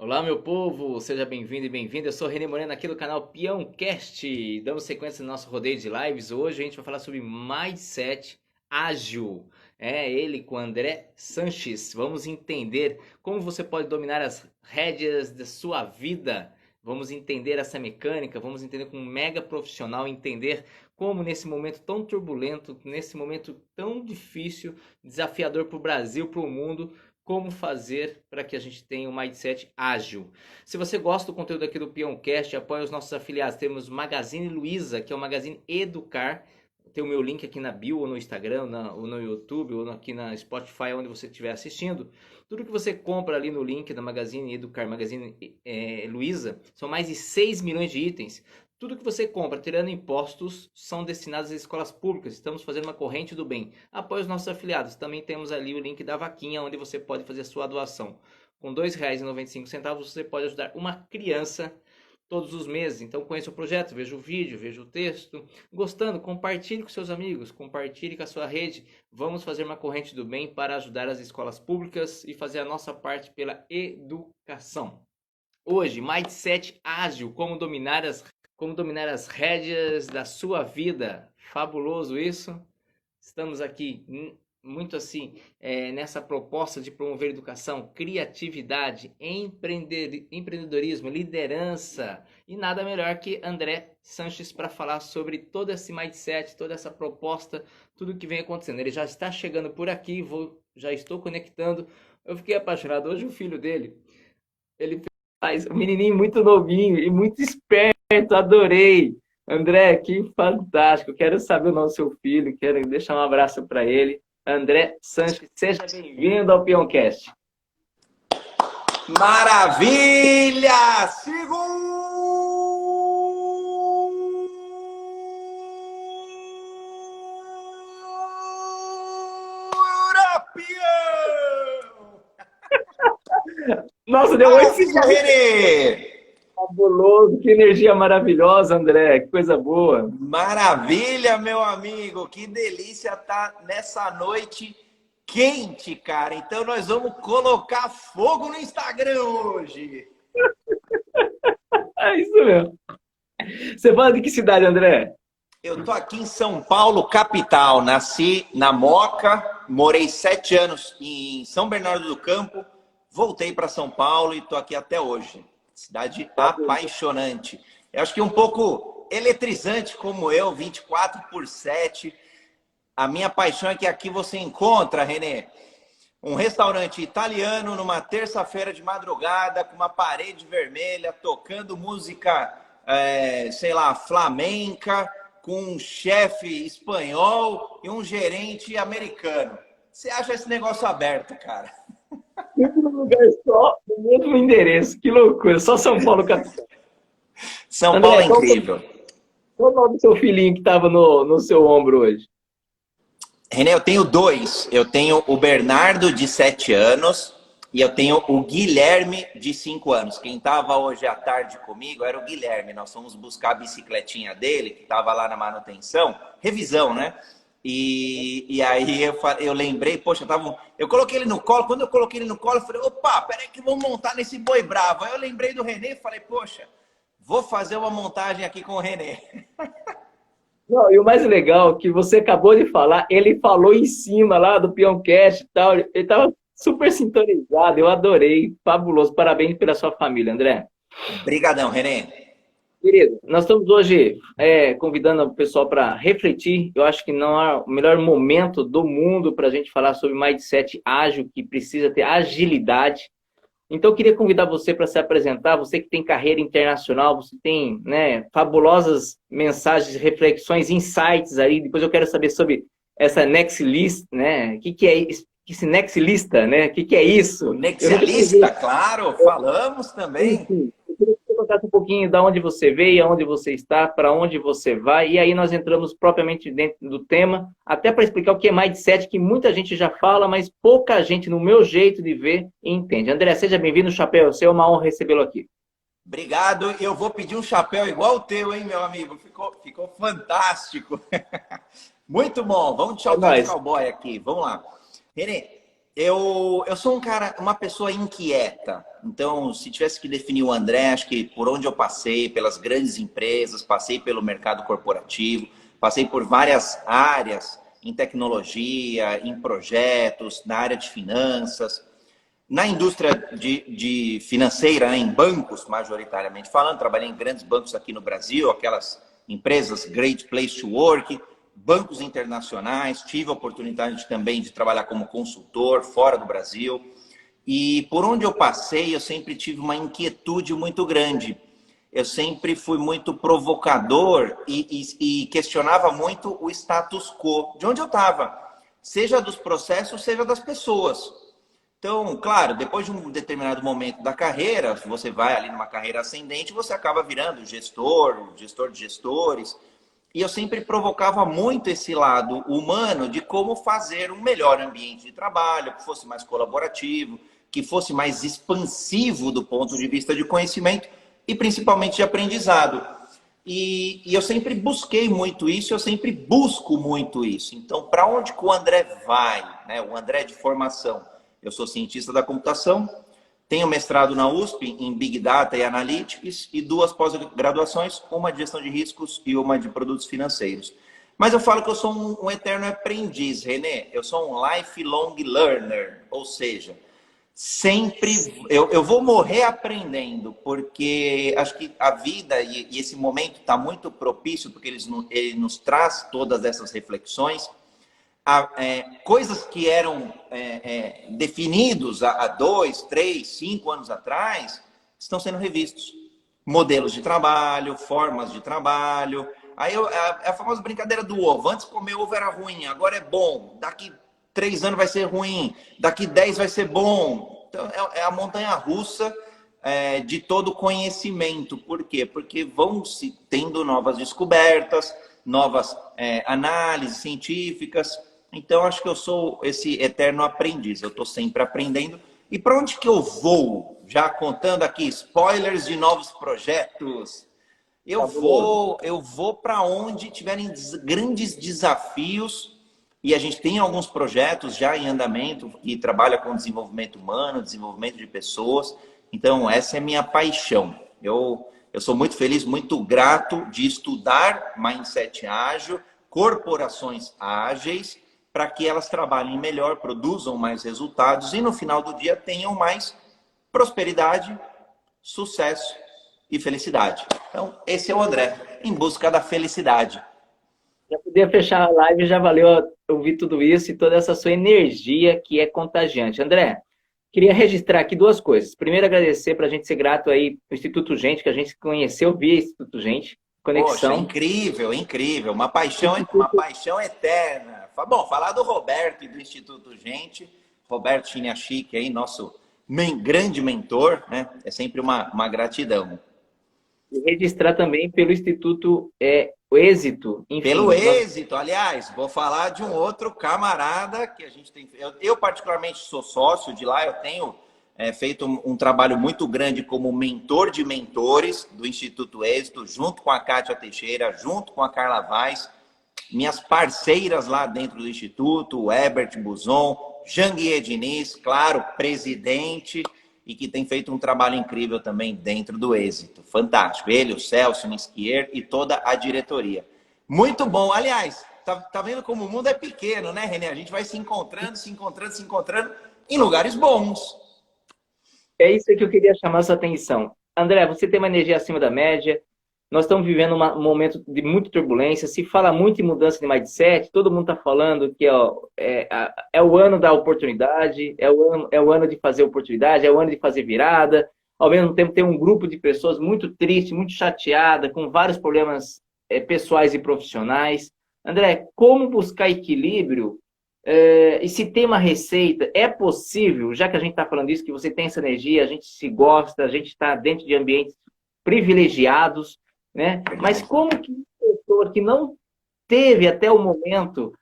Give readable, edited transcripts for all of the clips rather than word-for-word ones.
Olá, meu povo, seja bem-vindo e bem-vinda. Eu sou René Moreno aqui do canal Peãocast. Damos sequência no nosso rodeio de lives. Hoje a gente vai falar sobre Mindset Ágil. É ele com André Sanches. Vamos entender como você pode dominar as rédeas da sua vida. Vamos entender essa mecânica, vamos entender como um mega profissional, entender como nesse momento tão turbulento, nesse momento tão difícil, desafiador para o Brasil, para o mundo, como fazer para que a gente tenha um mindset ágil. Se você gosta do conteúdo aqui do Peãocast, apoia os nossos afiliados. Temos Magazine Luiza, que é o Magazine Educar. Tem o meu link aqui na bio, ou no Instagram, ou no YouTube, ou aqui na Spotify, onde você estiver assistindo. Tudo que você compra ali no link da Magazine Educar, Magazine Luiza, são mais de 6 milhões de itens. Tudo que você compra, tirando impostos, são destinados às escolas públicas. Estamos fazendo uma corrente do bem. Apoie os nossos afiliados. Também temos ali o link da vaquinha, onde você pode fazer a sua doação. Com R$ 2,95 você pode ajudar uma criança todos os meses. Então conheça o projeto, veja o vídeo, veja o texto. Gostando, compartilhe com seus amigos, compartilhe com a sua rede. Vamos fazer uma corrente do bem para ajudar as escolas públicas e fazer a nossa parte pela educação. Hoje, Mindset Ágil, como dominar as rédeas da sua vida. Fabuloso isso. Estamos aqui muito assim nessa proposta de promover educação, criatividade, empreendedorismo, liderança e nada melhor que André Sanches para falar sobre todo esse mindset, toda essa proposta, tudo que vem acontecendo. Ele já está chegando por aqui, já estou conectando. Eu fiquei apaixonado. Hoje o filho dele, ele faz um menininho muito novinho e muito esperto, adorei. André, que fantástico. Quero saber o nome do seu filho, quero deixar um abraço para ele. André Sanches, seja bem-vindo ao Peãocast. Maravilha! Segura, peão! Nossa, deu 8 segundos. Renê! Fabuloso, que energia maravilhosa, André, que coisa boa. Maravilha, meu amigo! Que delícia tá nessa noite quente, cara. Então nós vamos colocar fogo no Instagram hoje. É isso mesmo. Você fala de que cidade, André? Eu tô aqui em São Paulo, capital. Nasci na Moca, morei 7 anos em São Bernardo do Campo, voltei para São Paulo e tô aqui até hoje. Cidade apaixonante. Eu acho que um pouco eletrizante como eu, 24/7. A minha paixão é que aqui você encontra, Renê, um restaurante italiano numa terça-feira de madrugada, com uma parede vermelha, tocando música, sei lá, flamenca, com um chefe espanhol e um gerente americano. Você acha esse negócio aberto, cara? Tudo num lugar só, no mesmo endereço. Que loucura, só São Paulo capital. São Paulo André, é incrível. qual o nome do seu filhinho que estava no seu ombro hoje? Renê, eu tenho dois. Eu tenho o Bernardo, de 7 anos, e eu tenho o Guilherme, de 5 anos. Quem estava hoje à tarde comigo era o Guilherme. Nós fomos buscar a bicicletinha dele, que estava lá na manutenção, revisão, né? E aí eu lembrei, poxa, eu coloquei ele no colo. Quando eu coloquei ele no colo, eu falei, opa, peraí que vamos montar nesse boi bravo. Aí eu lembrei do Renê e falei, poxa, vou fazer uma montagem aqui com o Renê. Não, e o mais legal que você acabou de falar, ele falou em cima lá do Peãocast e tal, ele estava super sintonizado, eu adorei, fabuloso, parabéns pela sua família, André. Brigadão, Renê. Querido, nós estamos hoje convidando o pessoal para refletir, eu acho que não há o melhor momento do mundo para a gente falar sobre mindset ágil, que precisa ter agilidade. Então, eu queria convidar você para se apresentar, você que tem carreira internacional, você tem, né, fabulosas mensagens, reflexões, insights aí. Depois eu quero saber sobre essa Next List, né? O que é esse Next Lista, né? O que é isso? Nexialista, claro, falamos também. Enfim, eu queria que você contasse um pouquinho de onde você veio, aonde você está, para onde você vai, e aí nós entramos propriamente dentro do tema, até para explicar o que é mindset, que muita gente já fala, mas pouca gente, no meu jeito de ver, entende. André, seja bem-vindo, Chapéu, é uma honra recebê-lo aqui. Obrigado, eu vou pedir um chapéu igual o teu, hein, meu amigo? Ficou fantástico. Muito bom, vamos de chapéu de cowboy aqui, vamos lá. Renê, Eu sou um cara, uma pessoa inquieta. Então, se tivesse que definir o André, acho que por onde eu passei, pelas grandes empresas, passei pelo mercado corporativo, passei por várias áreas em tecnologia, em projetos, na área de finanças, na indústria de financeira, né, em bancos, majoritariamente falando. Trabalhei em grandes bancos aqui no Brasil, aquelas empresas Great Place to Work, bancos internacionais. Tive a oportunidade também de trabalhar como consultor fora do Brasil. E por onde eu passei, eu sempre tive uma inquietude muito grande. Eu sempre fui muito provocador e questionava muito o status quo, de onde eu estava, seja dos processos, seja das pessoas. Então, claro, depois de um determinado momento da carreira, você vai ali numa carreira ascendente, você acaba virando gestor, gestor de gestores. E eu sempre provocava muito esse lado humano de como fazer um melhor ambiente de trabalho, que fosse mais colaborativo, que fosse mais expansivo do ponto de vista de conhecimento e principalmente de aprendizado. E eu sempre busquei muito isso, eu sempre busco muito isso. Então, para onde que o André vai, né? O André de formação. Eu sou cientista da computação, tenho mestrado na USP em Big Data e Analytics e 2 pós-graduações, uma de gestão de riscos e uma de produtos financeiros. Mas eu falo que eu sou um eterno aprendiz, René. Eu sou um lifelong learner, ou seja, sempre eu vou morrer aprendendo, porque acho que a vida e esse momento está muito propício, porque ele nos traz todas essas reflexões. Coisas que eram definidos há 2, 3, 5 anos atrás estão sendo revistos. Modelos de trabalho, formas de trabalho. Aí a famosa brincadeira do ovo. Antes comer ovo era ruim, agora é bom. Daqui 3 anos vai ser ruim, daqui 10 vai ser bom. Então é a montanha-russa de todo conhecimento. Por quê? Porque vão se tendo novas descobertas, novas análises científicas. Então, acho que eu sou esse eterno aprendiz. Eu estou sempre aprendendo. E para onde que eu vou? Já contando aqui spoilers de novos projetos. Eu vou para onde tiverem grandes desafios. E a gente tem alguns projetos já em andamento que trabalha com desenvolvimento humano, desenvolvimento de pessoas. Então, essa é minha paixão. Eu sou muito feliz, muito grato de estudar mindset ágil, corporações ágeis, para que elas trabalhem melhor, produzam mais resultados e no final do dia tenham mais prosperidade, sucesso e felicidade. Então, esse é o André, em busca da felicidade. Já podia fechar a live, já valeu ouvir tudo isso e toda essa sua energia que é contagiante. André, queria registrar aqui 2 coisas. Primeiro, agradecer para a gente ser grato aí ao Instituto Gente, que a gente se conheceu via Instituto Gente. Conexão. Poxa, incrível, incrível. Uma paixão eterna. Bom, falar do Roberto e do Instituto Gente, Roberto Chiniachique aí, nosso grande mentor, né? É sempre uma gratidão. E registrar também pelo Instituto o Êxito. Enfim, pelo Êxito, aliás, vou falar de um outro camarada que a gente tem. Eu particularmente sou sócio de lá, eu tenho feito um trabalho muito grande como mentor de mentores do Instituto Êxito, junto com a Kátia Teixeira, junto com a Carla Vaz, minhas parceiras lá dentro do Instituto, o Herbert Buzon, Janguier Diniz, claro, presidente, e que tem feito um trabalho incrível também dentro do Êxito. Fantástico. Ele, o Celso, o Nisquier e toda a diretoria. Muito bom. Aliás, tá vendo como o mundo é pequeno, né, René? A gente vai se encontrando em lugares bons. É isso que eu queria chamar a sua atenção. André, você tem uma energia acima da média. Nós estamos vivendo um momento de muita turbulência. Se fala muito em mudança de mindset. Todo mundo está falando que é o ano da oportunidade, é o ano de fazer oportunidade, é o ano de fazer virada. Ao mesmo tempo, tem um grupo de pessoas muito triste, muito chateada, com vários problemas pessoais e profissionais. André, como buscar equilíbrio? E se tem uma receita, é possível, já que a gente está falando isso, que você tem essa energia, a gente se gosta, a gente está dentro de ambientes privilegiados, né? Mas como que uma pessoa que não teve até o momento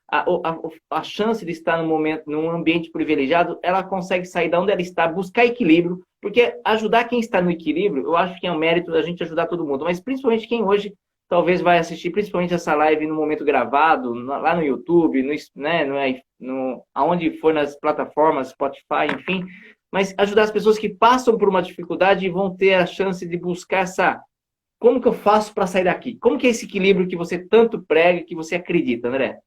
a chance de estar num ambiente privilegiado, ela consegue sair da onde ela está, buscar equilíbrio, porque ajudar quem está no equilíbrio, eu acho que é um mérito da gente ajudar todo mundo, mas principalmente quem hoje talvez vai assistir principalmente essa live no momento gravado, lá no YouTube, aonde for nas plataformas, Spotify, enfim, mas ajudar as pessoas que passam por uma dificuldade e vão ter a chance de buscar como que eu faço para sair daqui? Como que é esse equilíbrio que você tanto prega, que você acredita, André?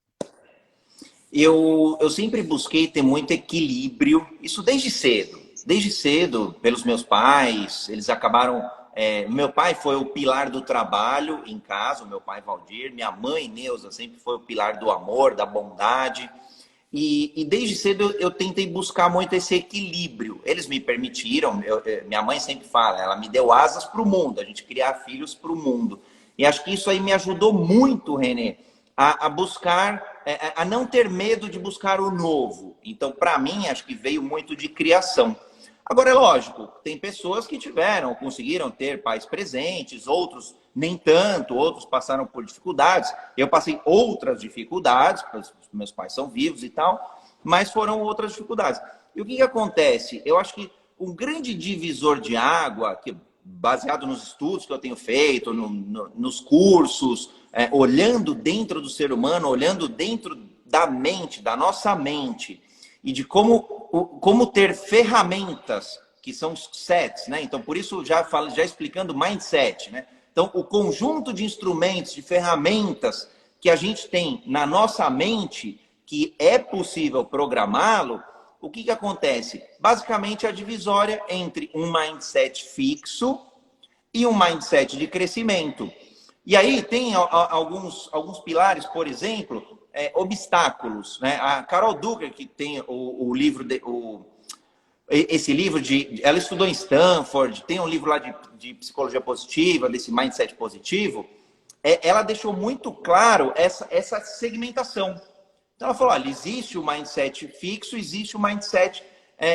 Eu sempre busquei ter muito equilíbrio, isso desde cedo. Desde cedo, pelos meus pais, eles acabaram... meu pai foi o pilar do trabalho em casa, o meu pai Valdir. Minha mãe, Neuza, sempre foi o pilar do amor, da bondade. E desde cedo eu tentei buscar muito esse equilíbrio. Eles me permitiram, minha mãe sempre fala, ela me deu asas para o mundo, a gente criar filhos para o mundo. E acho que isso aí me ajudou muito, Renê, a buscar, a não ter medo de buscar o novo. Então, para mim, acho que veio muito de criação. Agora, é lógico, tem pessoas que conseguiram ter pais presentes, outros nem tanto, outros passaram por dificuldades. Eu passei outras dificuldades, meus pais são vivos e tal, mas foram outras dificuldades. E o que acontece? Eu acho que um grande divisor de água, que baseado nos estudos que eu tenho feito, nos cursos, olhando dentro do ser humano, olhando dentro da mente, da nossa mente, e de como ter ferramentas, que são os sets, né? Então, por isso, já explicando mindset, né? Então, o conjunto de instrumentos, de ferramentas que a gente tem na nossa mente, que é possível programá-lo, o que acontece? Basicamente, a divisória entre um mindset fixo e um mindset de crescimento. E aí tem alguns pilares, por exemplo, obstáculos, né? A Carol Dweck, que tem o livro, esse livro ela estudou em Stanford, tem um livro lá de psicologia positiva, desse mindset positivo, ela deixou muito claro essa segmentação. Então ela falou, olha, existe o mindset fixo, existe o mindset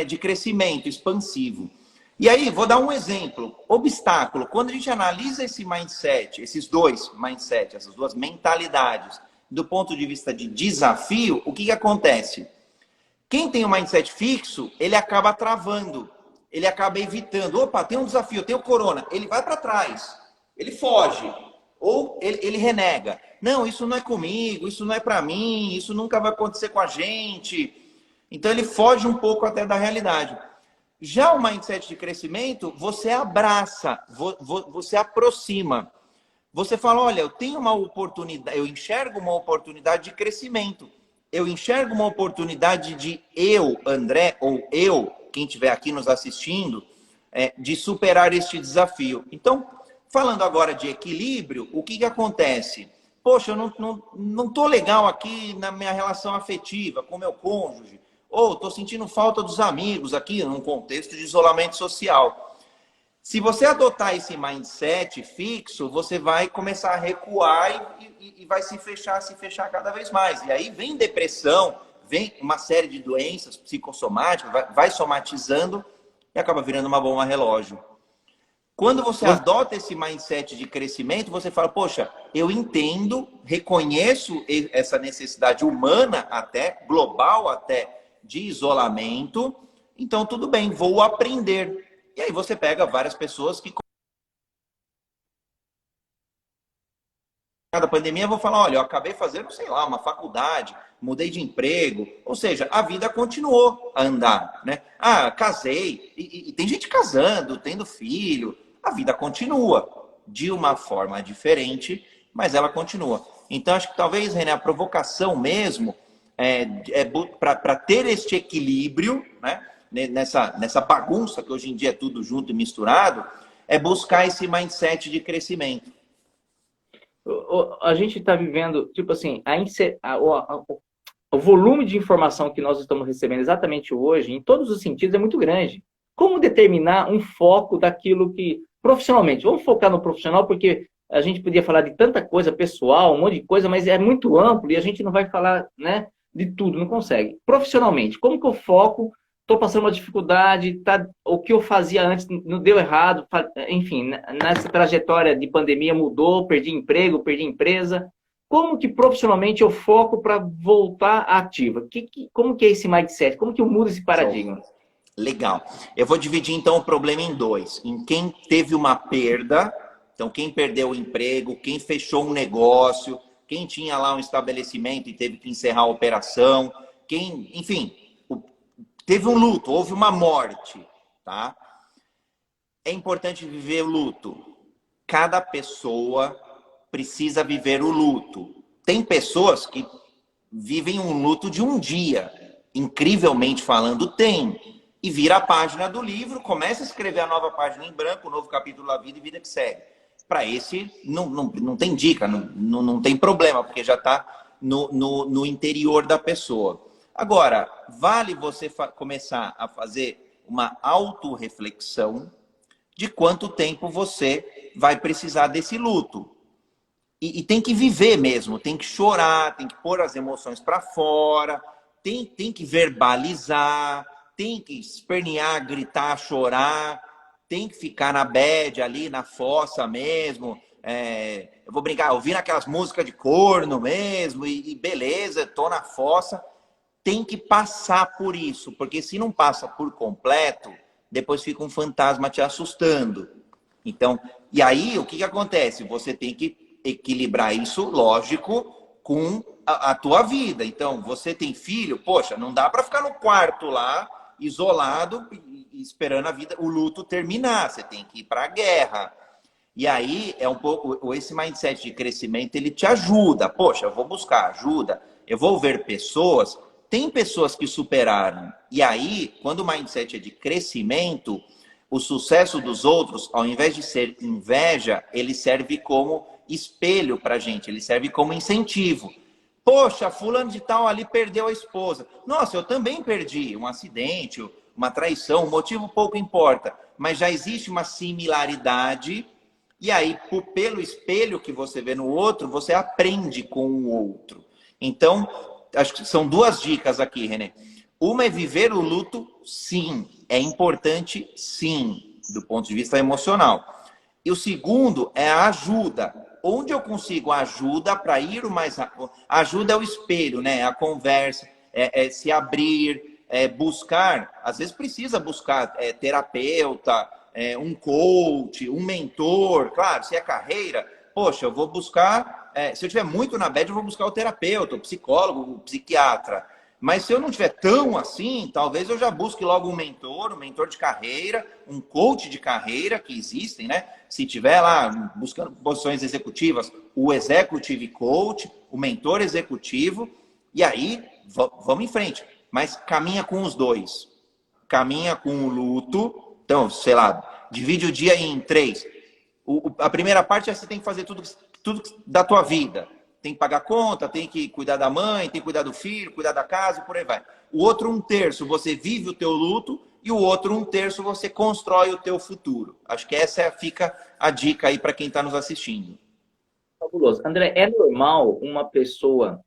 de crescimento expansivo. E aí, vou dar um exemplo. Obstáculo. Quando a gente analisa esse mindset, esses dois mindsets, essas duas mentalidades, do ponto de vista de desafio, o que acontece? Quem tem o mindset fixo, ele acaba travando, ele acaba evitando. Opa, tem um desafio, tem o corona. Ele vai para trás, ele foge, ou ele renega. Não, isso não é comigo, isso não é para mim, isso nunca vai acontecer com a gente. Então ele foge um pouco até da realidade. Já o mindset de crescimento, você abraça, você aproxima. Você fala, olha, eu tenho uma oportunidade, eu enxergo uma oportunidade de crescimento. Eu enxergo uma oportunidade de eu, André, ou eu, quem estiver aqui nos assistindo, de superar este desafio. Então, falando agora de equilíbrio, o que acontece? Poxa, eu não tô legal aqui na minha relação afetiva com meu cônjuge. Ou estou sentindo falta dos amigos aqui, num contexto de isolamento social. Se você adotar esse mindset fixo, você vai começar a recuar e vai se fechar cada vez mais. E aí vem depressão, vem uma série de doenças psicossomáticas, vai somatizando e acaba virando uma bomba relógio. Quando você adota esse mindset de crescimento, você fala, poxa, eu entendo, reconheço essa necessidade humana até, global até, de isolamento, então tudo bem, vou aprender. E aí você pega várias pessoas que da pandemia vão falar, olha, eu acabei fazendo, sei lá, uma faculdade, mudei de emprego, ou seja, a vida continuou a andar, né? Ah, casei, e tem gente casando, tendo filho, a vida continua, de uma forma diferente, mas ela continua. Então, acho que talvez, René, a provocação mesmo para ter este equilíbrio, né, nessa bagunça que hoje em dia é tudo junto e misturado, é buscar esse mindset de crescimento. A gente está vivendo, tipo assim, o volume de informação que nós estamos recebendo exatamente hoje, em todos os sentidos, é muito grande. Como determinar um foco daquilo que, profissionalmente, vamos focar no profissional, porque a gente podia falar de tanta coisa pessoal, um monte de coisa, mas é muito amplo e a gente não vai falar, né, de tudo, não consegue. Profissionalmente, como que eu foco? Estou passando uma dificuldade, o que eu fazia antes não deu errado, enfim, nessa trajetória de pandemia mudou, perdi emprego, perdi empresa. Como que profissionalmente eu foco para voltar ativa? Como que é esse mindset? Como que eu mudo esse paradigma? Legal. Eu vou dividir então o problema em dois. Em quem teve uma perda Então, quem perdeu o emprego, quem fechou um negócio, quem tinha lá um estabelecimento e teve que encerrar a operação, quem, enfim, teve um luto, houve uma morte, tá? É importante viver o luto. Cada pessoa precisa viver o luto. Tem pessoas que vivem um luto de um dia. Incrivelmente falando, tem. E vira a página do livro, começa a escrever a nova página em branco, o novo capítulo da vida e vida que segue. Para esse, não tem dica, não tem problema, porque já está no interior da pessoa. Agora, vale você começar a fazer uma autorreflexão de quanto tempo você vai precisar desse luto. E tem que viver mesmo, tem que chorar, tem que pôr as emoções para fora, tem que verbalizar, tem que espernear, gritar, chorar, tem que ficar na bad ali, na fossa mesmo. Eu vou brincar, ouvindo aquelas músicas de corno mesmo, e beleza, tô na fossa. Tem que passar por isso, porque se não passa por completo, depois fica um fantasma te assustando. Então, e aí o que acontece? Você tem que equilibrar isso, lógico, com a tua vida. Então, você tem filho, poxa, não dá para ficar no quarto lá, isolado, esperando o luto terminar. Você tem que ir para a guerra. E aí, é um pouco, esse mindset de crescimento, ele te ajuda. Poxa, eu vou buscar ajuda, eu vou ver pessoas. Tem pessoas que superaram. E aí, quando o mindset é de crescimento, o sucesso dos outros, ao invés de ser inveja, ele serve como espelho para a gente, ele serve como incentivo. Poxa, fulano de tal ali perdeu a esposa. Nossa, eu também perdi um acidente, uma traição, um motivo pouco importa. Mas já existe uma similaridade, e aí, pelo espelho que você vê no outro, você aprende com o outro. Então, acho que são duas dicas aqui, René. Uma é viver o luto, sim. É importante, sim, do ponto de vista emocional. E o segundo é a ajuda. Onde eu consigo ajuda para ir o mais rápido? Ajuda é o espelho, né? A conversa, se abrir, buscar. Às vezes precisa buscar terapeuta, um coach, um mentor. Claro, se é carreira, poxa, eu vou buscar. Se eu estiver muito na bad, eu vou buscar o terapeuta, o psicólogo, o psiquiatra. Mas se eu não tiver tão assim, talvez eu já busque logo um mentor de carreira, um coach de carreira, que existem, né? Se tiver lá buscando posições executivas, o executive coach, o mentor executivo, e aí vamos em frente. Mas caminha com os dois. Caminha com o luto. Então, sei lá, divide o dia em 3. A primeira parte é você tem que fazer tudo da tua vida. Tem que pagar conta, tem que cuidar da mãe, tem que cuidar do filho, cuidar da casa e por aí vai. O outro 1/3 você vive o teu luto e o outro 1/3 você constrói o teu futuro. Acho que essa fica a dica aí para quem está nos assistindo. Fabuloso. André, é normal uma pessoa,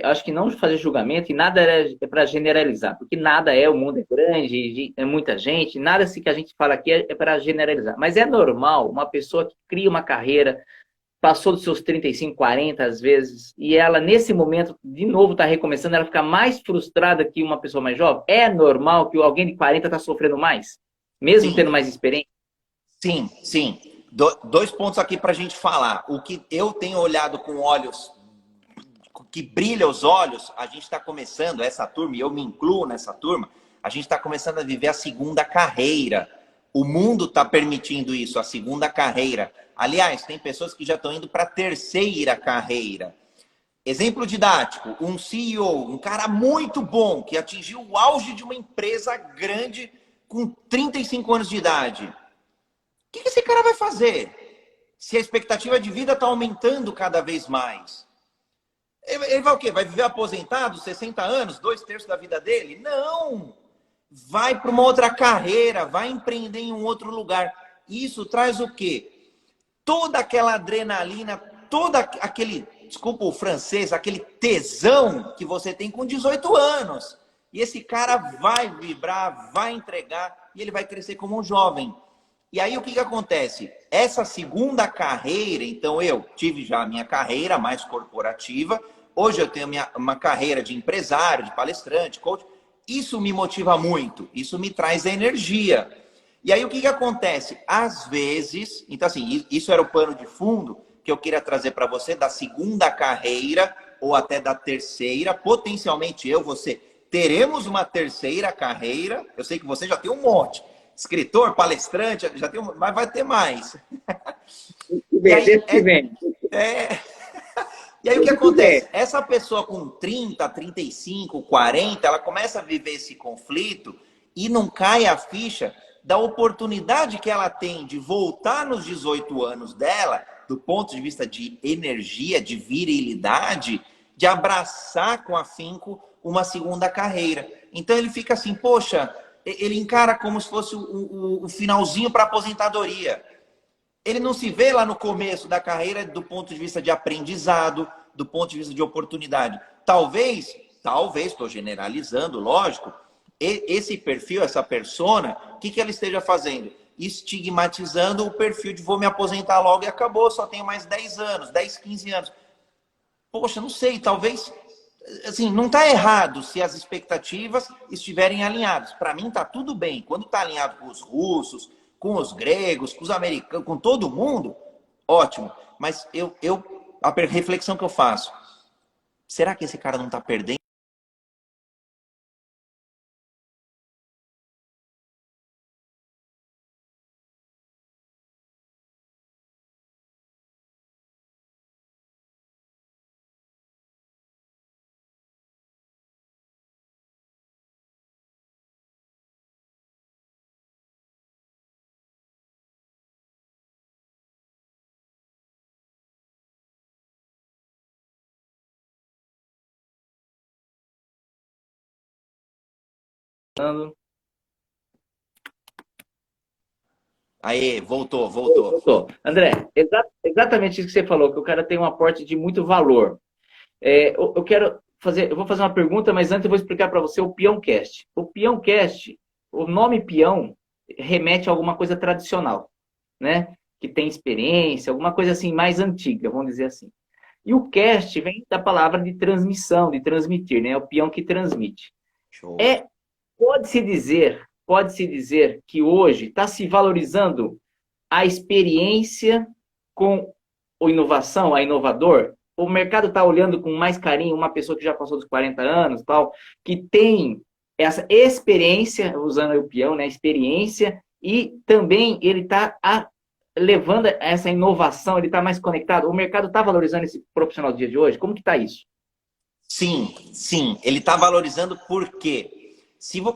acho que não fazer julgamento e nada é para generalizar, porque nada o mundo é grande, é muita gente, nada assim que a gente fala aqui é para generalizar. Mas é normal uma pessoa que cria uma carreira, passou dos seus 35, 40 às vezes, e ela, nesse momento, de novo está recomeçando, ela fica mais frustrada que uma pessoa mais jovem? É normal que alguém de 40 está sofrendo mais? Mesmo Sim, tendo mais experiência? sim. Dois pontos aqui para a gente falar. O que eu tenho olhado com olhos que brilha os olhos, a gente está começando, essa turma, e eu me incluo nessa turma, a gente está começando a viver a segunda carreira. O mundo está permitindo isso, a segunda carreira. Aliás, tem pessoas que já estão indo para a terceira carreira. Exemplo didático, um CEO, um cara muito bom, que atingiu o auge de uma empresa grande com 35 anos de idade. O que esse cara vai fazer? Se a expectativa de vida está aumentando cada vez mais. Ele vai o quê? Vai viver aposentado, 60 anos, 2/3 da vida dele? Não! Vai para uma outra carreira, vai empreender em um outro lugar. Isso traz o quê? Toda aquela adrenalina, todo aquele, desculpa o francês, aquele tesão que você tem com 18 anos. E esse cara vai vibrar, vai entregar e ele vai crescer como um jovem. E aí o que acontece? Essa segunda carreira, então eu tive já a minha carreira mais corporativa, hoje eu tenho uma carreira de empresário, de palestrante, coach. Isso me motiva muito, isso me traz energia. E aí o que acontece? Às vezes, então assim, isso era o pano de fundo que eu queria trazer para você da segunda carreira ou até da terceira, potencialmente você teremos uma terceira carreira. Eu sei que você já tem um monte. Escritor, palestrante, já tem mas vai ter mais. E aí, que vem. E aí o que acontece? Essa pessoa com 30, 35, 40, ela começa a viver esse conflito e não cai a ficha da oportunidade que ela tem de voltar nos 18 anos dela, do ponto de vista de energia, de virilidade, de abraçar com afinco uma segunda carreira. Então ele fica assim, poxa, ele encara como se fosse o finalzinho para a aposentadoria. Ele não se vê lá no começo da carreira do ponto de vista de aprendizado, do ponto de vista de oportunidade. Talvez, estou generalizando, lógico, esse perfil, essa persona, o que ela esteja fazendo? Estigmatizando o perfil de vou me aposentar logo e acabou, só tenho mais 10 anos, 10, 15 anos. Poxa, não sei, talvez, assim, não está errado se as expectativas estiverem alinhadas. Para mim está tudo bem. Quando está alinhado com os russos, com os gregos, com os americanos, com todo mundo, ótimo. Mas a reflexão que eu faço, será que esse cara não está perdendo? Aí, voltou. André, exatamente isso que você falou, que o cara tem um aporte de muito valor. Eu vou fazer uma pergunta, mas antes eu vou explicar para você o PeãoCast. O PeãoCast, o nome peão remete a alguma coisa tradicional, né? Que tem experiência, alguma coisa assim mais antiga, vamos dizer assim. E o cast vem da palavra de transmissão, de transmitir, né? É o peão que transmite. Show. Pode-se dizer que hoje está se valorizando a experiência com a inovação, a inovador. O mercado está olhando com mais carinho uma pessoa que já passou dos 40 anos, tal, que tem essa experiência, usando o peão, né? Experiência, e também ele está levando essa inovação, ele está mais conectado. O mercado está valorizando esse profissional do dia de hoje? Como que está isso? Sim. Ele está valorizando porque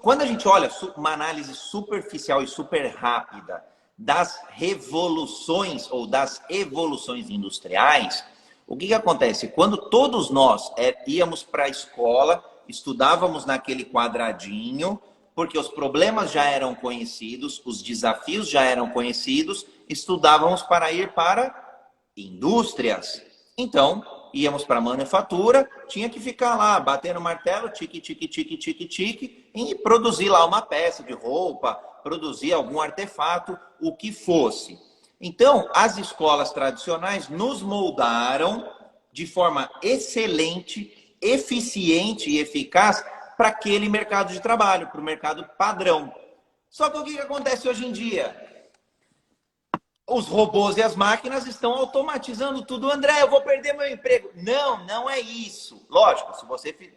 quando a gente olha uma análise superficial e super rápida das revoluções ou das evoluções industriais, o que acontece? Quando todos nós íamos para a escola, estudávamos naquele quadradinho, porque os problemas já eram conhecidos, os desafios já eram conhecidos, estudávamos para ir para indústrias. Então, íamos para a manufatura, tinha que ficar lá, batendo martelo, tique, tique, tique, tique, tique, e produzir lá uma peça de roupa, produzir algum artefato, o que fosse. Então, as escolas tradicionais nos moldaram de forma excelente, eficiente e eficaz para aquele mercado de trabalho, para o mercado padrão. Só que o que acontece hoje em dia? Os robôs e as máquinas estão automatizando tudo. André, eu vou perder meu emprego. Não é isso. Lógico,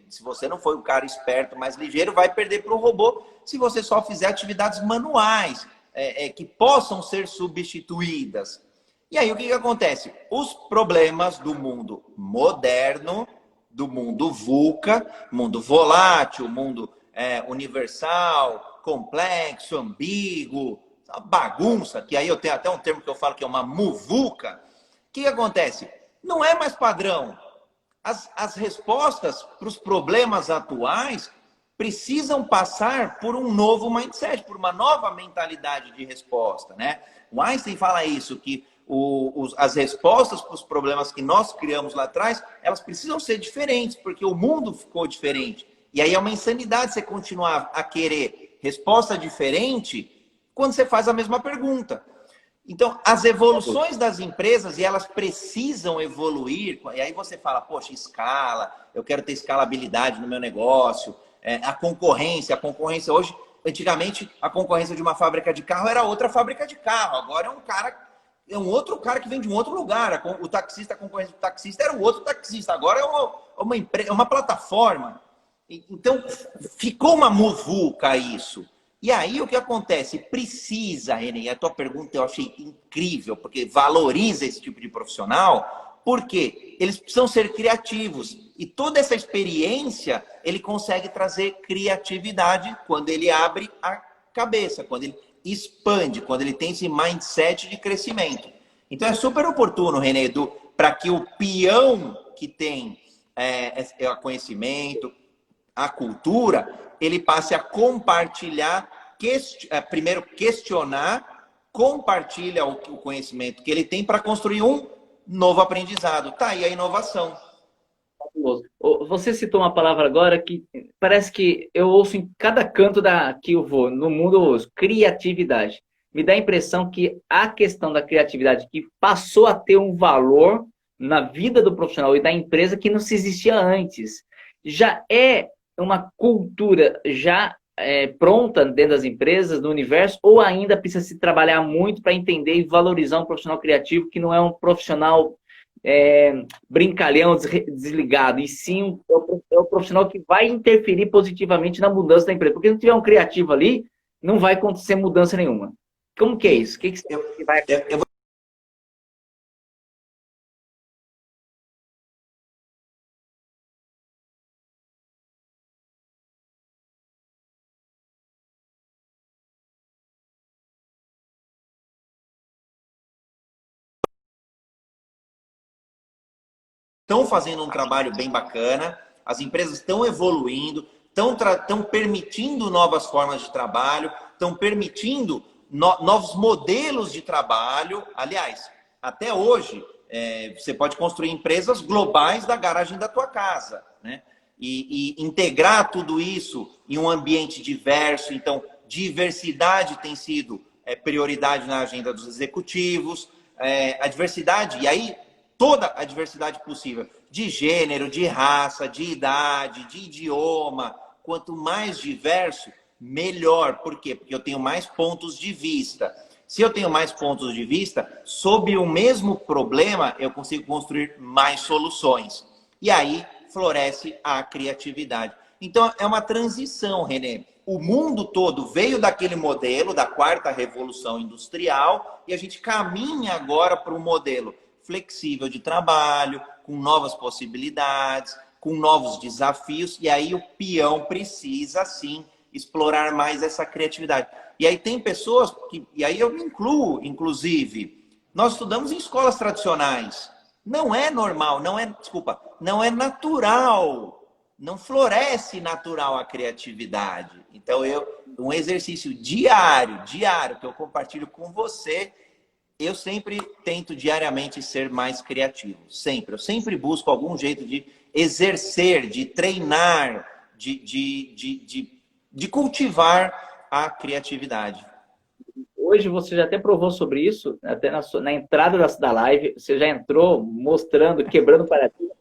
se você não for um cara esperto, mais ligeiro, vai perder para o robô se você só fizer atividades manuais, que possam ser substituídas. E aí o que acontece? Os problemas do mundo moderno, do mundo VUCA, mundo volátil, mundo universal, complexo, ambíguo, uma bagunça, que aí eu tenho até um termo que eu falo que é uma muvuca. O que acontece? Não é mais padrão. As respostas para os problemas atuais precisam passar por um novo mindset, por uma nova mentalidade de resposta, né? O Einstein fala isso, que as respostas para os problemas que nós criamos lá atrás, elas precisam ser diferentes, porque o mundo ficou diferente. E aí é uma insanidade você continuar a querer resposta diferente quando você faz a mesma pergunta. Então, as evoluções das empresas, e elas precisam evoluir, e aí você fala, poxa, escala, eu quero ter escalabilidade no meu negócio, a concorrência hoje, Antigamente, a concorrência de uma fábrica de carro era outra fábrica de carro. Agora é um outro cara que vem de um outro lugar. O taxista, a concorrência do taxista era o outro taxista. Agora é uma plataforma. Então, ficou uma muvuca isso. E aí, o que acontece? Precisa, René, a tua pergunta eu achei incrível, porque valoriza esse tipo de profissional, porque eles precisam ser criativos. E toda essa experiência, ele consegue trazer criatividade quando ele abre a cabeça, quando ele expande, quando ele tem esse mindset de crescimento. Então, é super oportuno, René, para que o peão que tem conhecimento, a cultura, ele passe a compartilhar, primeiro questionar, compartilha o conhecimento que ele tem para construir um novo aprendizado. Tá aí a inovação. Você citou uma palavra agora que parece que eu ouço em cada canto que eu vou, no mundo eu ouço, criatividade. Me dá a impressão que a questão da criatividade que passou a ter um valor na vida do profissional e da empresa que não se existia antes. Já é uma cultura já pronta dentro das empresas, do universo, ou ainda precisa se trabalhar muito para entender e valorizar um profissional criativo que não é um profissional brincalhão, desligado, e sim é o profissional que vai interferir positivamente na mudança da empresa. Porque se não tiver um criativo ali, não vai acontecer mudança nenhuma. Como que é isso? O que você vai acontecer? Estão fazendo um trabalho bem bacana, as empresas estão evoluindo, estão permitindo novas formas de trabalho, estão permitindo novos modelos de trabalho. Aliás, até hoje, você pode construir empresas globais da garagem da tua casa, né? E integrar tudo isso em um ambiente diverso. Então, diversidade tem sido prioridade na agenda dos executivos, a diversidade, e aí toda a diversidade possível, de gênero, de raça, de idade, de idioma. Quanto mais diverso, melhor. Por quê? Porque eu tenho mais pontos de vista. Se eu tenho mais pontos de vista, sob o mesmo problema, eu consigo construir mais soluções. E aí floresce a criatividade. Então, é uma transição, René. O mundo todo veio daquele modelo da quarta revolução industrial e a gente caminha agora para um modelo flexível de trabalho, com novas possibilidades, com novos desafios, e aí o peão precisa, sim, explorar mais essa criatividade. E aí tem pessoas, e aí eu me incluo, inclusive, nós estudamos em escolas tradicionais, não é normal, não é natural, não floresce natural a criatividade. Então, um exercício diário, que eu compartilho com você, eu sempre tento diariamente ser mais criativo. Sempre. Eu sempre busco algum jeito de exercer, de treinar, de cultivar a criatividade. Hoje você já até provou sobre isso, até na entrada da live, você já entrou mostrando, quebrando paradigma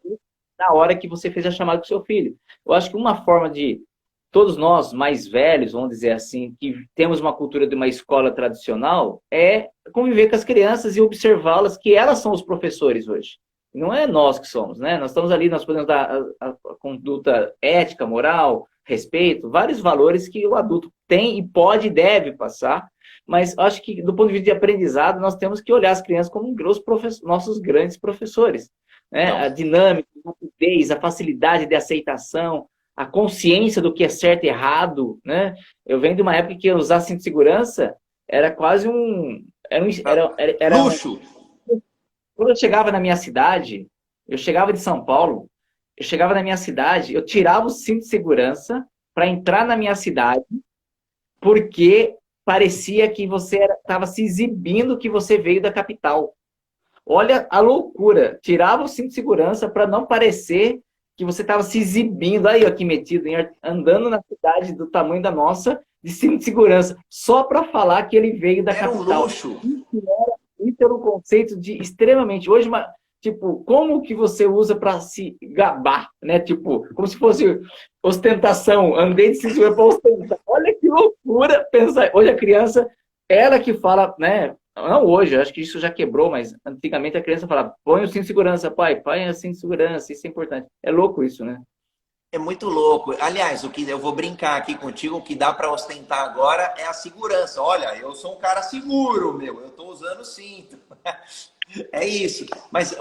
na hora que você fez a chamada com o seu filho. Eu acho que uma forma de todos nós mais velhos, vamos dizer assim, que temos uma cultura de uma escola tradicional, é conviver com as crianças e observá-las, que elas são os professores hoje. Não é nós que somos, né? Nós estamos ali, nós podemos dar a conduta ética, moral, respeito, vários valores que o adulto tem e pode e deve passar, mas acho que do ponto de vista de aprendizado, nós temos que olhar as crianças como nossos grandes professores, né? A dinâmica, a rapidez, a facilidade de aceitação, a consciência do que é certo e errado, né? Eu venho de uma época que usar cinto de segurança era quase luxo. Quando eu chegava na minha cidade, eu chegava de São Paulo, eu chegava na minha cidade, eu tirava o cinto de segurança para entrar na minha cidade, porque parecia que você estava se exibindo que você veio da capital. Olha a loucura. Tirava o cinto de segurança para não parecer que você estava se exibindo, aí aqui metido, andando na cidade do tamanho da nossa, de cinto de segurança, só para falar que ele veio da capital. Era um luxo. Isso era um conceito de extremamente... Hoje, Tipo, como que você usa para se gabar, né? Tipo, como se fosse ostentação, andei de cintura para ostentar. Olha que loucura pensar. Hoje a criança, ela que fala, né? Não hoje, acho que isso já quebrou, mas antigamente a criança falava, põe o cinto de segurança, pai, põe o cinto de segurança, isso é importante. É louco isso, né? É muito louco. Aliás, o que eu vou brincar aqui contigo, o que dá para ostentar agora é a segurança. Olha, eu sou um cara seguro, meu. Eu estou usando cinto. É isso. Mas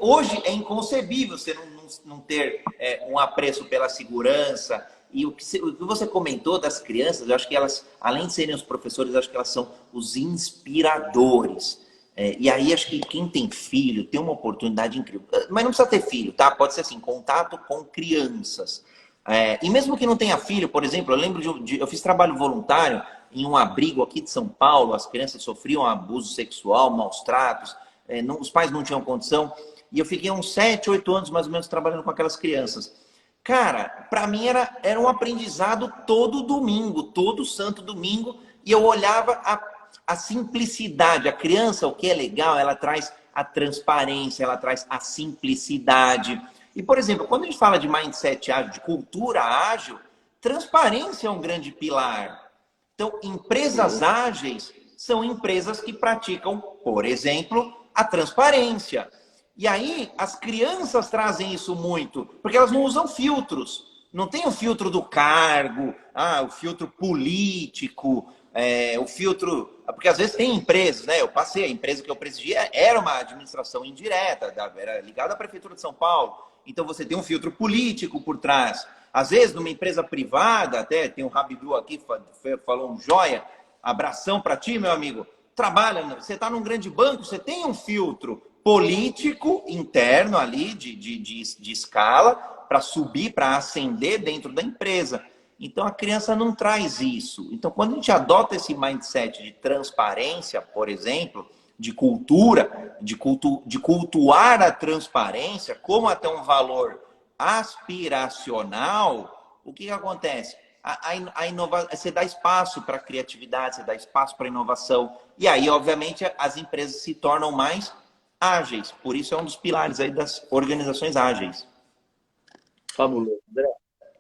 hoje é inconcebível você não ter um apreço pela segurança. E o que você comentou das crianças, eu acho que elas, além de serem os professores, eu acho que elas são os inspiradores. E aí acho que quem tem filho tem uma oportunidade incrível. Mas não precisa ter filho, tá? Pode ser assim, contato com crianças. E mesmo que não tenha filho, por exemplo, eu lembro eu fiz trabalho voluntário em um abrigo aqui de São Paulo, as crianças sofriam abuso sexual, maus tratos, os pais não tinham condição, e eu fiquei uns 7, 8 anos mais ou menos trabalhando com aquelas crianças. Cara, para mim era um aprendizado todo domingo, todo santo domingo, e eu olhava a simplicidade. A criança, o que é legal, ela traz a transparência, ela traz a simplicidade. E, por exemplo, quando a gente fala de mindset ágil, de cultura ágil, transparência é um grande pilar. Então, empresas ágeis são empresas que praticam, por exemplo, a transparência. E aí, as crianças trazem isso muito, porque elas não usam filtros. Não tem o filtro do cargo, o filtro político, o filtro... Porque às vezes tem empresas, né? Eu passei, a empresa que eu presidia era uma administração indireta, era ligada à Prefeitura de São Paulo. Então você tem um filtro político por trás. Às vezes, numa empresa privada, até tem um Rabidu aqui, falou um joia, abração para ti, meu amigo. Trabalha, você está num grande banco, você tem um filtro político interno ali, de escala, para subir, para ascender dentro da empresa. Então, a criança não traz isso. Então, quando a gente adota esse mindset de transparência, por exemplo, de cultura, de cultuar a transparência como até um valor aspiracional, o que acontece? Você dá espaço para a criatividade, você dá espaço para a inovação. E aí, obviamente, as empresas se tornam mais ágeis. Por isso é um dos pilares aí das organizações ágeis. Fabuloso.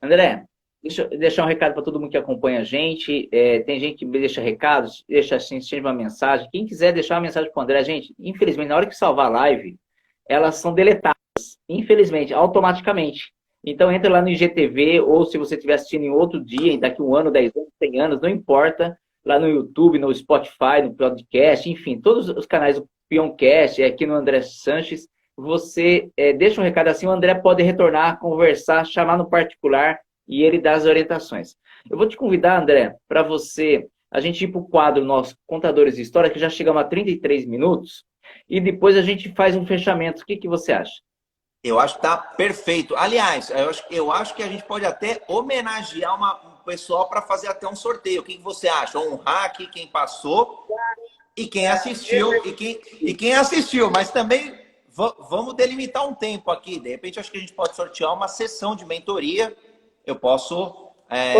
André, deixa eu deixar um recado para todo mundo que acompanha a gente. Tem gente que deixa recados, deixa assim, uma mensagem. Quem quiser deixar uma mensagem para o André, gente, infelizmente, na hora que salvar a live, elas são deletadas, infelizmente, automaticamente. Então, entra lá no IGTV, ou se você estiver assistindo em outro dia, daqui 1 ano, 10 anos, 100 anos, não importa, lá no YouTube, no Spotify, no podcast, enfim, todos os canais do Peoncast, aqui no André Sanches, você deixa um recado assim, o André pode retornar, conversar, chamar no particular e ele dá as orientações. Eu vou te convidar, André, para a gente ir para o quadro nosso, Contadores de História, que já chegamos a 33 minutos, e depois a gente faz um fechamento. O que você acha? Eu acho que tá perfeito. Aliás, eu acho que a gente pode até homenagear um pessoal para fazer até um sorteio. O que você acha? Honrar aqui quem passou e quem assistiu. E quem assistiu, mas também vamos delimitar um tempo aqui. De repente, acho que a gente pode sortear uma sessão de mentoria. Eu posso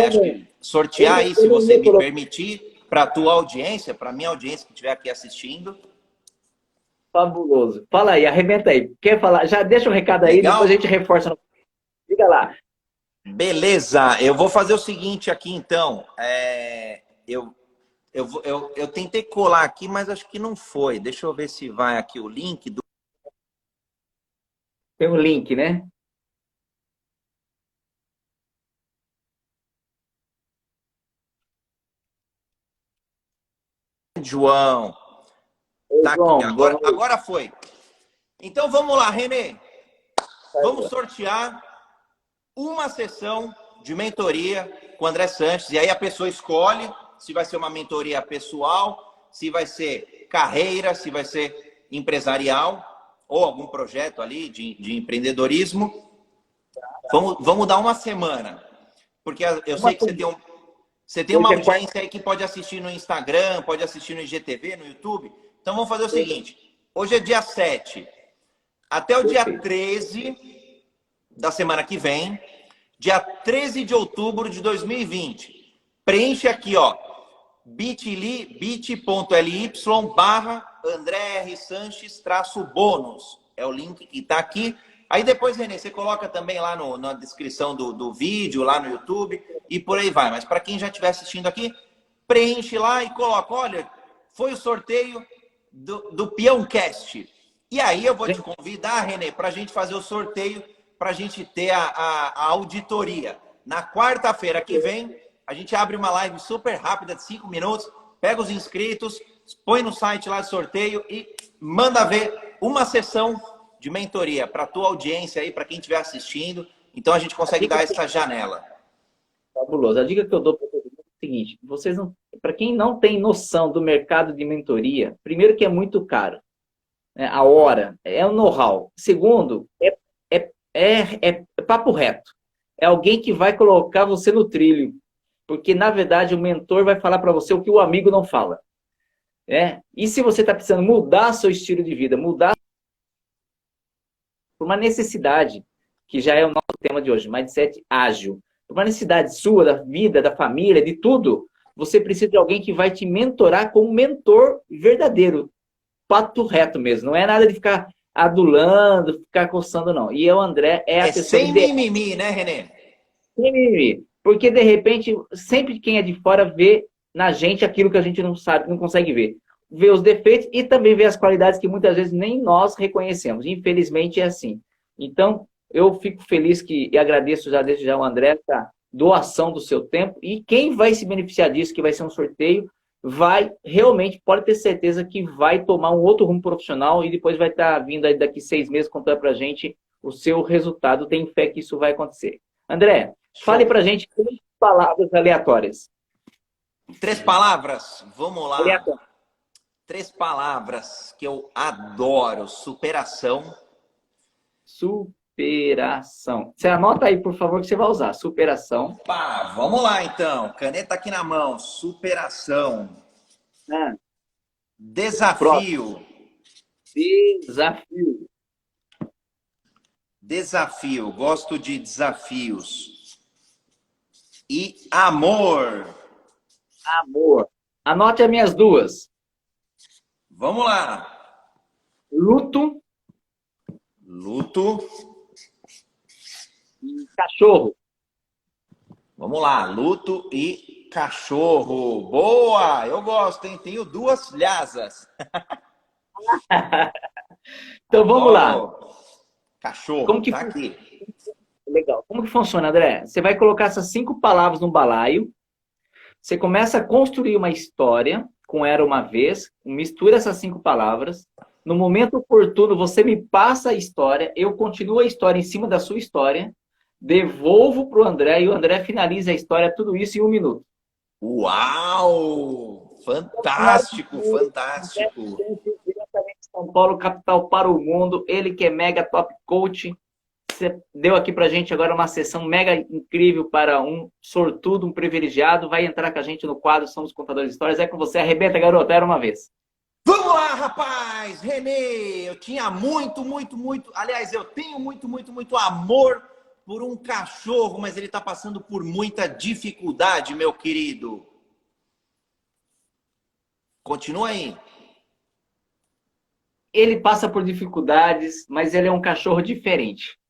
acho que sortear aí, se você me permitir, para a tua audiência, para a minha audiência que estiver aqui assistindo. Fabuloso. Fala aí, arrebenta aí. Quer falar? Já deixa um recado aí, Legal. depois a gente reforça. Diga lá. Beleza, eu vou fazer o seguinte aqui então. Eu tentei colar aqui, mas acho que não foi. Deixa eu ver se vai aqui o link do. Tem um link, né? João. Tá aqui, agora foi. Então vamos lá, Renê. Vamos sortear uma sessão de mentoria com o André Sanches. E aí a pessoa escolhe se vai ser uma mentoria pessoal, se vai ser carreira, se vai ser empresarial ou algum projeto ali de empreendedorismo. Vamos dar uma semana. Porque eu sei que você tem uma audiência aí que pode assistir no Instagram, pode assistir no IGTV, no YouTube. Então vamos fazer o seguinte. Hoje é dia 7. Até o dia 13 da semana que vem, dia 13 de outubro de 2020. Preenche aqui, ó, bit.ly/André R. Sanches-bônus. É o link que está aqui. Aí depois, Renê, você coloca também lá na descrição do vídeo, lá no YouTube, e por aí vai. Mas para quem já estiver assistindo aqui, preenche lá e coloca, olha, foi o sorteio do Peãocast. E aí eu vou te convidar, Renê, para a gente fazer o sorteio, para a gente ter a auditoria. Na quarta-feira que vem, a gente abre uma live super rápida, de 5 minutos, pega os inscritos, põe no site lá de sorteio e manda ver uma sessão de mentoria para a tua audiência aí, para quem estiver assistindo. Então a gente consegue dar essa janela. Fabuloso. A dica que eu dou para todo mundo é o seguinte: vocês não, para quem não tem noção do mercado de mentoria, primeiro que é muito caro, né? A hora, é o know-how. Segundo, é papo reto. É alguém que vai colocar você no trilho. Porque, na verdade, o mentor vai falar para você o que o amigo não fala. E se você está precisando mudar seu estilo de vida, mudar por uma necessidade, que já é o nosso tema de hoje, mindset ágil, por uma necessidade sua, da vida, da família, de tudo, você precisa de alguém que vai te mentorar como um mentor verdadeiro, pato reto mesmo. Não é nada de ficar adulando, ficar coçando, não. E o André é a pessoa... sem mimimi, né, Renê? Sem mimimi. Porque, de repente, sempre quem é de fora vê na gente aquilo que a gente não sabe, não consegue ver. Vê os defeitos e também vê as qualidades que muitas vezes nem nós reconhecemos. Infelizmente é assim. Então, eu fico feliz e agradeço já desde já o André a doação do seu tempo. E quem vai se beneficiar disso, que vai ser um sorteio, realmente, pode ter certeza que vai tomar um outro rumo profissional e depois vai estar vindo aí daqui 6 meses contando pra gente o seu resultado. Tenho fé que isso vai acontecer. André, fale pra gente 3 palavras aleatórias. 3 palavras? Vamos lá. Aleatório. 3 palavras que eu adoro. Superação. Superação. Você anota aí, por favor, que você vai usar. Superação. Opa, vamos lá, então. Caneta aqui na mão. Superação. Desafio. Desafio. Desafio. Gosto de desafios. E amor. Amor. Anote as minhas 2. Vamos lá. Luto. Luto. E cachorro. Vamos lá. Luto e cachorro. Boa! Eu gosto, hein? Tenho 2 lhasas. Então vamos lá. Cachorro, Como que tá aqui. Legal. Como que funciona, André? Você vai colocar essas 5 palavras no balaio. Você começa a construir uma história com Era Uma Vez, mistura essas 5 palavras. No momento oportuno, você me passa a história, eu continuo a história em cima da sua história, devolvo para o André e o André finaliza a história, tudo isso em 1 minuto. Uau! Fantástico, fantástico. Diretamente de São Paulo, capital para o mundo, ele que é mega top coach. Você deu aqui pra gente agora uma sessão mega incrível para um sortudo, um privilegiado. Vai entrar com a gente no quadro Somos Contadores de Histórias. É com você. Arrebenta, garoto. Era uma vez. Vamos lá, rapaz! Renê, eu tinha muito... Aliás, eu tenho muito amor por um cachorro, mas ele está passando por muita dificuldade, meu querido. Continua aí. Ele passa por dificuldades, mas ele é um cachorro diferente.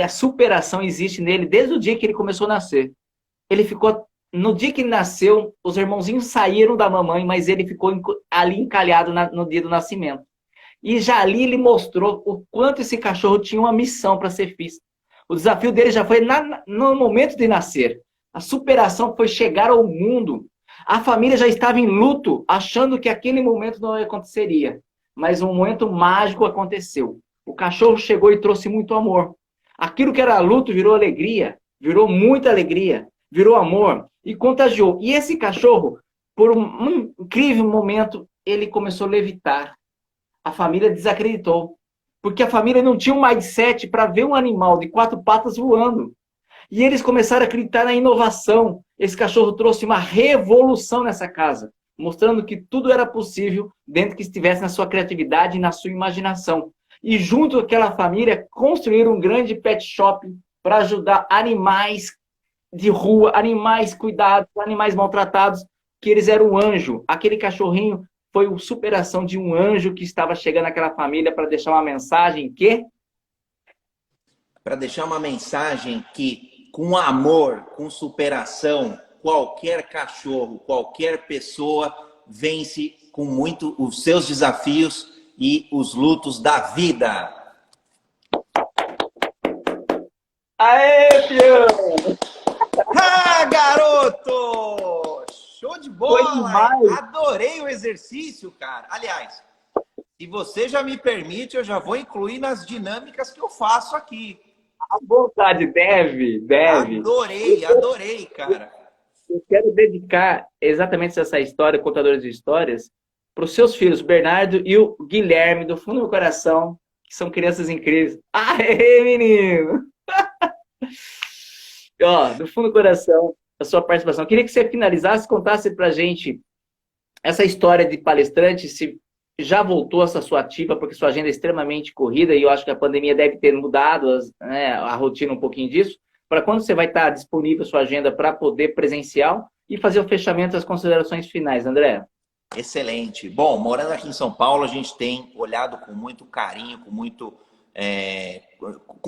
A superação existe nele desde o dia que ele começou a nascer. Ele ficou... No dia que ele nasceu, os irmãozinhos saíram da mamãe, mas ele ficou ali encalhado no dia do nascimento. E já ali ele mostrou o quanto esse cachorro tinha uma missão para ser feita. O desafio dele já foi no momento de nascer. A superação foi chegar ao mundo. A família já estava em luto, achando que aquele momento não aconteceria. Mas um momento mágico aconteceu. O cachorro chegou e trouxe muito amor. Aquilo que era luto virou alegria, virou muita alegria, virou amor e contagiou. E esse cachorro, por um incrível momento, ele começou a levitar. A família desacreditou, porque a família não tinha um mindset para ver um animal de 4 patas voando. E eles começaram a acreditar na inovação. Esse cachorro trouxe uma revolução nessa casa, mostrando que tudo era possível dentro que estivesse na sua criatividade e na sua imaginação. E junto com aquela família, construíram um grande pet shop para ajudar animais de rua, animais cuidados, animais maltratados, que eles eram um anjo. Aquele cachorrinho foi a superação de um anjo que estava chegando naquela família para deixar uma mensagem que... Para deixar uma mensagem que, com amor, com superação, qualquer cachorro, qualquer pessoa vence com muito os seus desafios e os lutos da vida. Aê, Pião! Ah, garoto! Show de bola! Adorei o exercício, cara. Aliás, se você já me permite, eu já vou incluir nas dinâmicas que eu faço aqui. À vontade, deve. Adorei, cara. Eu quero dedicar exatamente essa história, contadores de histórias, para os seus filhos, Bernardo e o Guilherme, do fundo do meu coração, que são crianças incríveis. Aê, menino! Ó, do fundo do coração, a sua participação. Eu queria que você finalizasse, contasse pra gente essa história de palestrante, se já voltou essa sua ativa, porque sua agenda é extremamente corrida e eu acho que a pandemia deve ter mudado né, a rotina um pouquinho disso. Para quando você vai estar disponível a sua agenda para poder presencial e fazer o fechamento das considerações finais, André? Excelente. Bom, morando aqui em São Paulo, a gente tem olhado com muito carinho, com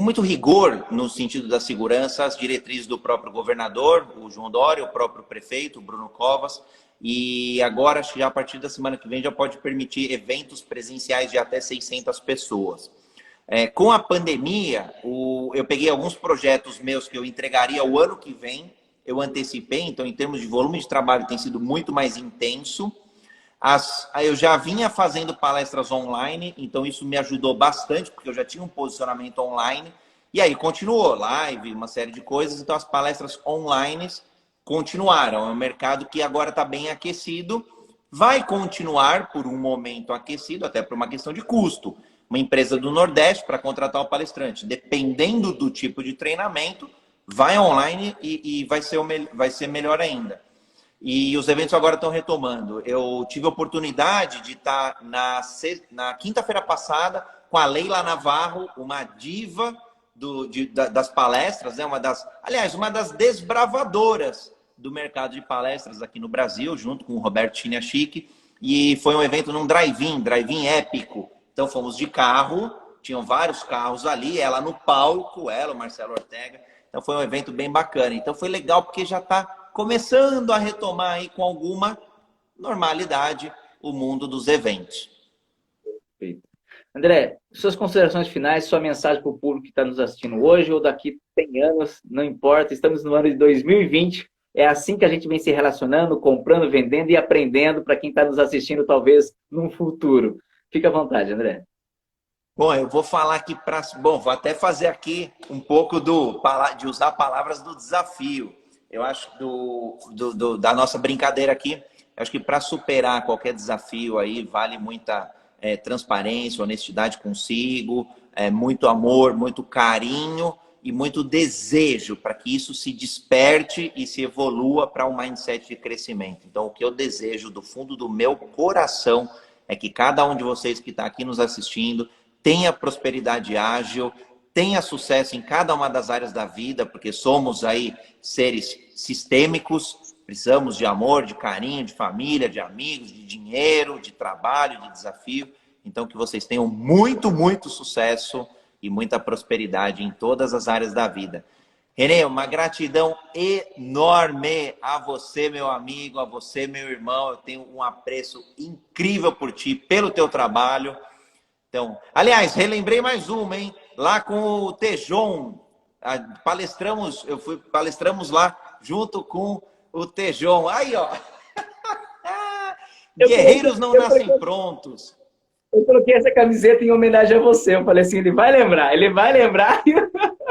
muito rigor no sentido da segurança, as diretrizes do próprio governador, o João Dória, o próprio prefeito, o Bruno Covas, e agora, acho que já a partir da semana que vem, já pode permitir eventos presenciais de até 600 pessoas. Com a pandemia, eu peguei alguns projetos meus que eu entregaria o ano que vem, eu antecipei, então em termos de volume de trabalho tem sido muito mais intenso. Eu já vinha fazendo palestras online, então isso me ajudou bastante, porque eu já tinha um posicionamento online. E aí continuou, live, uma série de coisas. Então as palestras online continuaram. É um mercado que agora está bem aquecido. Vai continuar por um momento aquecido, até por uma questão de custo. Uma empresa do Nordeste para contratar o palestrante, dependendo do tipo de treinamento, vai online e vai ser melhor ainda. E os eventos agora estão retomando. Eu tive a oportunidade de estar na quinta-feira passada com a Leila Navarro, uma diva das palestras, né? Uma das desbravadoras do mercado de palestras aqui no Brasil, junto com o Roberto Chiniachique. E foi um evento num drive-in épico. Então fomos de carro, tinham vários carros ali, ela no palco, o Marcelo Ortega. Então foi um evento bem bacana. Então foi legal porque já está começando a retomar aí com alguma normalidade o mundo dos eventos. Perfeito. André, suas considerações finais, sua mensagem para o público que está nos assistindo hoje ou daqui 100 anos, não importa, estamos no ano de 2020, é assim que a gente vem se relacionando, comprando, vendendo e aprendendo para quem está nos assistindo talvez no futuro. Fica à vontade, André. Bom, eu vou falar aqui vou até fazer aqui um pouco de usar palavras do desafio. Eu acho da nossa brincadeira aqui, acho que para superar qualquer desafio aí vale muita transparência, honestidade consigo, muito amor, muito carinho e muito desejo para que isso se desperte e se evolua para um mindset de crescimento. Então, o que eu desejo do fundo do meu coração é que cada um de vocês que está aqui nos assistindo tenha prosperidade ágil, tenha sucesso em cada uma das áreas da vida, porque somos aí seres sistêmicos, precisamos de amor, de carinho, de família, de amigos, de dinheiro, de trabalho, de desafio. Então, que vocês tenham muito, muito sucesso e muita prosperidade em todas as áreas da vida. Renê, uma gratidão enorme a você, meu amigo, a você, meu irmão. Eu tenho um apreço incrível por ti, pelo teu trabalho. Então, aliás, relembrei mais uma, hein? Lá com o Tejon, palestramos lá junto com o Tejon. Aí, ó. Guerreiros não nascem prontos. Eu coloquei essa camiseta em homenagem a você. Eu falei assim, ele vai lembrar.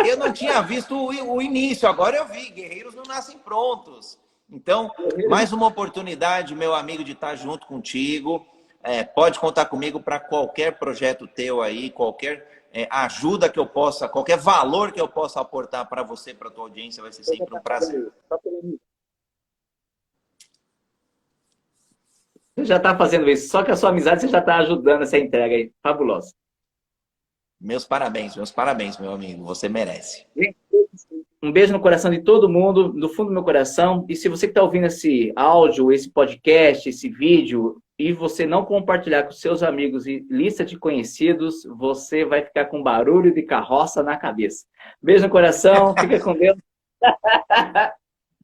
Eu não tinha visto o início, agora eu vi. Guerreiros não nascem prontos. Então, mais uma oportunidade, meu amigo, de estar junto contigo. Pode contar comigo para qualquer projeto teu aí, qualquer ajuda que eu possa, qualquer valor que eu possa aportar para você, para a tua audiência, vai ser sempre um prazer. Você já está fazendo isso, só que a sua amizade você já está ajudando essa entrega aí, fabulosa. Meus parabéns, meu amigo, você merece. Um beijo no coração de todo mundo, do fundo do meu coração. E se você que está ouvindo esse áudio, esse podcast, esse vídeo, e você não compartilhar com seus amigos e lista de conhecidos, você vai ficar com barulho de carroça na cabeça. Beijo no coração, fica com Deus.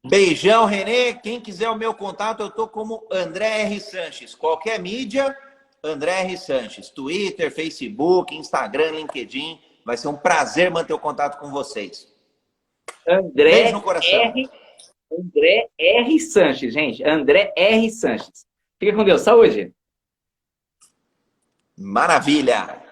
Beijão, Renê. Quem quiser o meu contato, eu tô como André R. Sanches. Qualquer mídia, André R. Sanches. Twitter, Facebook, Instagram, LinkedIn. Vai ser um prazer manter o contato com vocês. Beijo no coração. André R. Sanches, gente. André R. Sanches. Fica com Deus. Saúde. Maravilha.